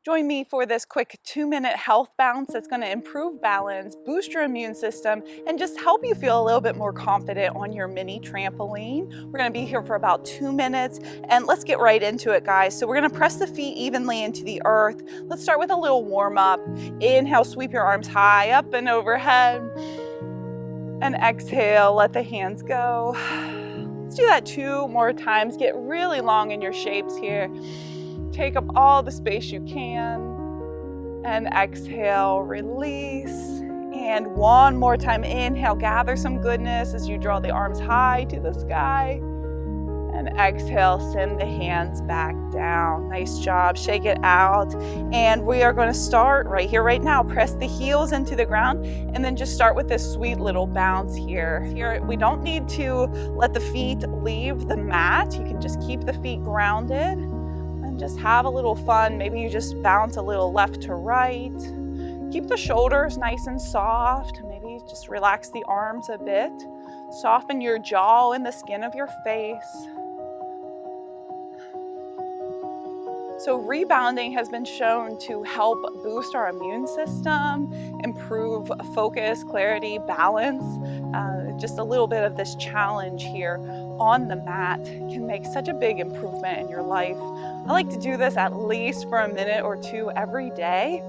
Join me for this quick 2-minute health bounce that's going to improve balance, boost your immune system, and just help you feel a little bit more confident on your mini trampoline. We're going to be here for about 2 minutes, and let's get right into it, guys. So we're going to press the feet evenly into the earth. Let's start with a little warm up. Inhale, sweep your arms high up and overhead. And exhale, let the hands go. Let's do that 2 more times. Get really long in your shapes here. Take up all the space you can. And exhale, release. And one more time, inhale, gather some goodness as you draw the arms high to the sky. And exhale, send the hands back down. Nice job, shake it out. And we are going to start right here, right now. Press the heels into the ground and then just start with this sweet little bounce here. Here, we don't need to let the feet leave the mat. You can just keep the feet grounded and just have a little fun. Maybe you just bounce a little left to right. Keep the shoulders nice and soft. Maybe just relax the arms a bit. Soften your jaw and the skin of your face. So rebounding has been shown to help boost our immune system, improve focus, clarity, balance. Just a little bit of this challenge here on the mat can make such a big improvement in your life. I like to do this at least for a minute or 2 every day.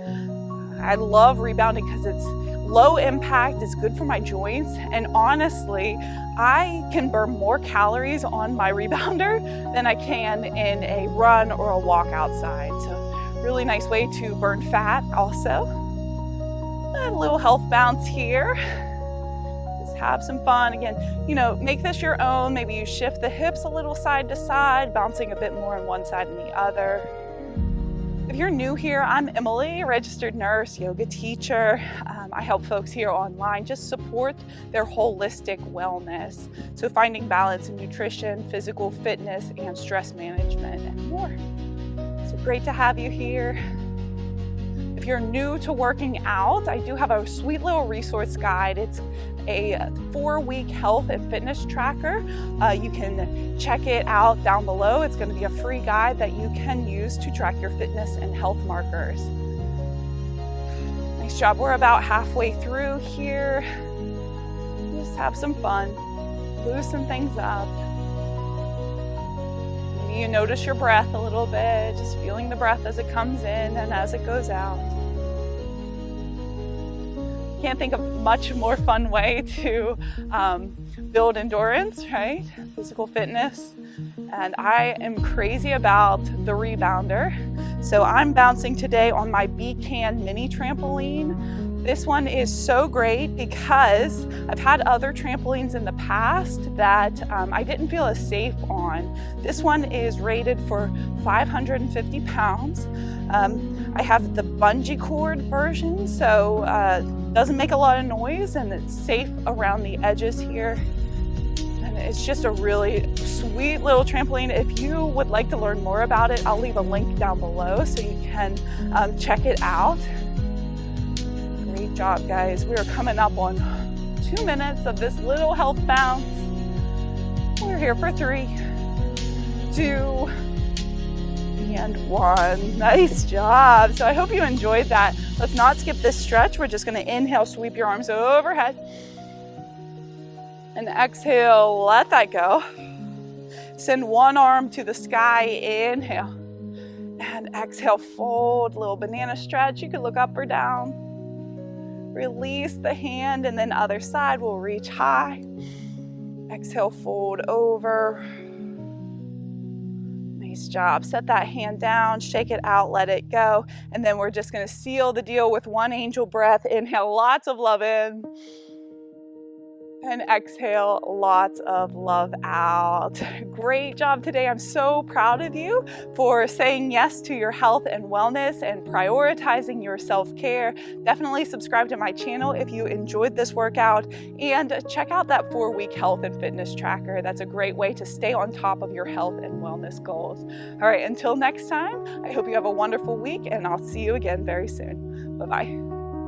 I love rebounding because it's low impact, it's good for my joints, and honestly, I can burn more calories on my rebounder than I can in a run or a walk outside. So really nice way to burn fat also. A little health bounce here. Just have some fun. Again, make this your own. Maybe you shift the hips a little side to side, bouncing a bit more on one side than the other. If you're new here, I'm Emily, registered nurse, yoga teacher. I help folks here online just support their holistic wellness. So finding balance in nutrition, physical fitness, and stress management, and more. So great to have you here. If you're new to working out, I do have a sweet little resource guide. It's a 4-week health and fitness tracker. You can check it out down below. It's going to be a free guide that you can use to track your fitness and health markers. Nice job. We're about halfway through here. Just have some fun. Loosen things up. Maybe you notice your breath a little bit, just feeling the breath as it comes in and as it goes out. Can't think of much more fun way to build endurance, right? Physical fitness. And I am crazy about the Rebounder. So I'm bouncing today on my BCAN mini trampoline. This one is so great because I've had other trampolines in the past that I didn't feel as safe on. This one is rated for 550 pounds. I have the bungee cord version, so doesn't make a lot of noise and it's safe around the edges here. And it's just a really sweet little trampoline. If you would like to learn more about it, I'll leave a link down below so you can check it out. Great job, guys. We are coming up on 2 minutes of this little health bounce. We're here for 3, 2, and 1. Nice job. So I hope you enjoyed that. Let's not skip this stretch. We're just going to inhale, sweep your arms overhead. And exhale, let that go. Send one arm to the sky, inhale. And exhale, fold, little banana stretch. You can look up or down. Release the hand and then other side will reach high. Exhale, fold over. Nice job. Set that hand down, shake it out, let it go. And then we're just going to seal the deal with one angel breath. Inhale, lots of love in. And exhale, lots of love out. Great job today. I'm so proud of you for saying yes to your health and wellness and prioritizing your self-care. Definitely subscribe to my channel if you enjoyed this workout and check out that 4-week health and fitness tracker. That's a great way to stay on top of your health and wellness goals. All right, until next time, I hope you have a wonderful week and I'll see you again very soon. Bye-bye.